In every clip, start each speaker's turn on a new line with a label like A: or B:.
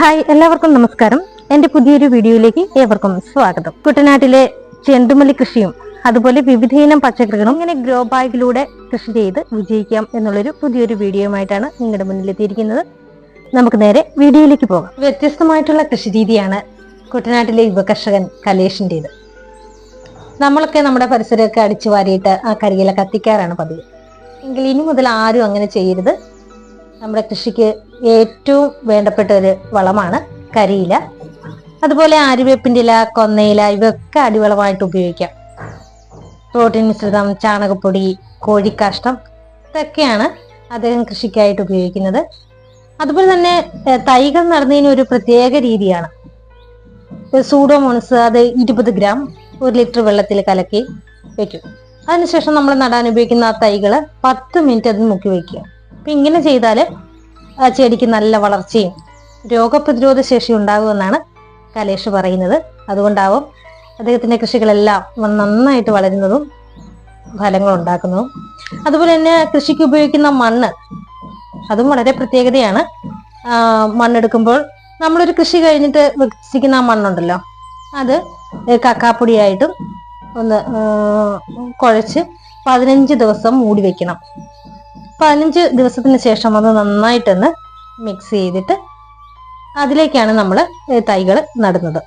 A: Hi, എല്ലാവർക്കും നമസ്കാരം. എന്റെ പുതിയൊരു വീഡിയോയിലേക്ക് ഏവർക്കും സ്വാഗതം. കുട്ടനാട്ടിലെ ചെണ്ടുമല്ലി കൃഷിയും അതുപോലെ വിവിധയിനം പച്ചക്കറികളും ഇങ്ങനെ ഗ്രോ ബാഗിലൂടെ കൃഷി ചെയ്ത് വിജയിക്കാം എന്നുള്ളൊരു പുതിയൊരു വീഡിയോയുമായിട്ടാണ് നിങ്ങളുടെ മുന്നിലെത്തിയിരിക്കുന്നത്. നമുക്ക് നേരെ വീഡിയോയിലേക്ക് പോകാം. വ്യത്യസ്തമായിട്ടുള്ള കൃഷി രീതിയാണ് കുട്ടനാട്ടിലെ യുവകർഷകൻ കലേഷിൻ്റെത്. നമ്മളൊക്കെ നമ്മുടെ പരിസരമൊക്കെ അടിച്ചു വാരിയിട്ട് ആ കരിയില കത്തിക്കാറാണ് പതിവ്. എങ്കിൽ ഇനി മുതൽ ആരും അങ്ങനെ ചെയ്യരുത്. നമ്മുടെ കൃഷിക്ക് ഏറ്റവും വേണ്ടപ്പെട്ട ഒരു വളമാണ് കരിയില. അതുപോലെ ആര്യവേപ്പിൻ്റെ ഇല, കൊന്നയില ഇവയൊക്കെ അടിവളമായിട്ട് ഉപയോഗിക്കാം. പ്രോട്ടീൻ മിശ്രിതം, ചാണകപ്പൊടി, കോഴിക്കാഷ്ടം ഇതൊക്കെയാണ് അദ്ദേഹം കൃഷിക്കായിട്ട് ഉപയോഗിക്കുന്നത്. അതുപോലെ തന്നെ തൈകൾ നടുന്നതിന് ഒരു പ്രത്യേക രീതിയാണ്. സൂഡോമോണസ് അത് 20 ഗ്രാം 1 ലിറ്റർ വെള്ളത്തിൽ കലക്കി വെക്കും. അതിനുശേഷം നമ്മൾ നടാൻ ഉപയോഗിക്കുന്ന ആ തൈകൾ 10 മിനിറ്റ് അതിൽ മുക്കി വയ്ക്കുക. അപ്പം ഇങ്ങനെ ചെയ്താൽ ആ ചെടിക്ക് നല്ല വളർച്ചയും രോഗപ്രതിരോധ ശേഷി ഉണ്ടാകുമെന്നാണ് കലേഷ് പറയുന്നത്. അതുകൊണ്ടാവും അദ്ദേഹത്തിൻ്റെ കൃഷികളെല്ലാം നന്നായിട്ട് വളരുന്നതും ഫലങ്ങൾ ഉണ്ടാക്കുന്നതും. അതുപോലെ തന്നെ കൃഷിക്ക് ഉപയോഗിക്കുന്ന മണ്ണ് അതും വളരെ പ്രത്യേകതയാണ്. മണ്ണെടുക്കുമ്പോൾ നമ്മളൊരു കൃഷി കഴിഞ്ഞിട്ട് വികസിക്കുന്ന ആ മണ്ണുണ്ടല്ലോ, അത് കക്കാപ്പൊടിയായിട്ടും ഒന്ന് കുഴച്ച് 15 ദിവസം മൂടി വെക്കണം. 15 ദിവസത്തിന് ശേഷം അത് നന്നായിട്ടൊന്ന് മിക്സ് ചെയ്തിട്ട് അതിലേക്കാണ് നമ്മൾ തൈകൾ നടുന്നത്.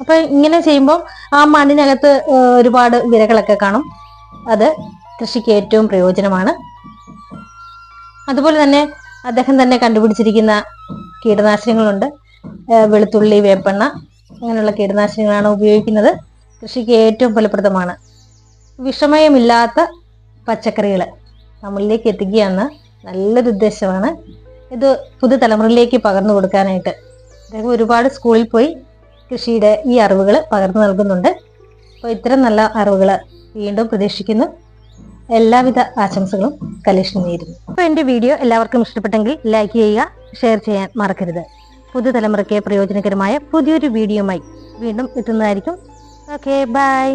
A: അപ്പം ഇങ്ങനെ ചെയ്യുമ്പോൾ ആ മണ്ണിനകത്ത് ഒരുപാട് വിരകളൊക്കെ കാണും. അത് കൃഷിക്ക് ഏറ്റവും പ്രയോജനമാണ്. അതുപോലെ തന്നെ അദ്ദേഹം തന്നെ കണ്ടുപിടിച്ചിരിക്കുന്ന കീടനാശിനികളുണ്ട്. വെളുത്തുള്ളി, വേപ്പെണ്ണ അങ്ങനെയുള്ള കീടനാശിനികളാണ് ഉപയോഗിക്കുന്നത്. കൃഷിക്ക് ഏറ്റവും ഫലപ്രദമാണ്. വിഷമയമില്ലാത്ത പച്ചക്കറികൾ നമ്മളിലേക്ക് എത്തിക്കുക എന്ന നല്ലൊരു ഉദ്ദേശമാണ്. ഇത് പുതുതലമുറയിലേക്ക് പകർന്നു കൊടുക്കാനായിട്ട് അദ്ദേഹം ഒരുപാട് സ്കൂളിൽ പോയി കൃഷിയുടെ ഈ അറിവുകൾ പകർന്നു നൽകുന്നുണ്ട്. അപ്പോൾ ഇത്തരം നല്ല അറിവുകൾ വീണ്ടും പ്രതീക്ഷിക്കുന്നു. എല്ലാവിധ ആശംസകളും കലേഷിന് നേരുന്നു. അപ്പോൾ എൻ്റെ വീഡിയോ എല്ലാവർക്കും ഇഷ്ടപ്പെട്ടെങ്കിൽ ലൈക്ക് ചെയ്യുക, ഷെയർ ചെയ്യാൻ മറക്കരുത്. പുതുതലമുറയ്ക്ക് പ്രയോജനകരമായ പുതിയൊരു വീഡിയോയുമായി വീണ്ടും എത്തുന്നതായിരിക്കും. Okay, by.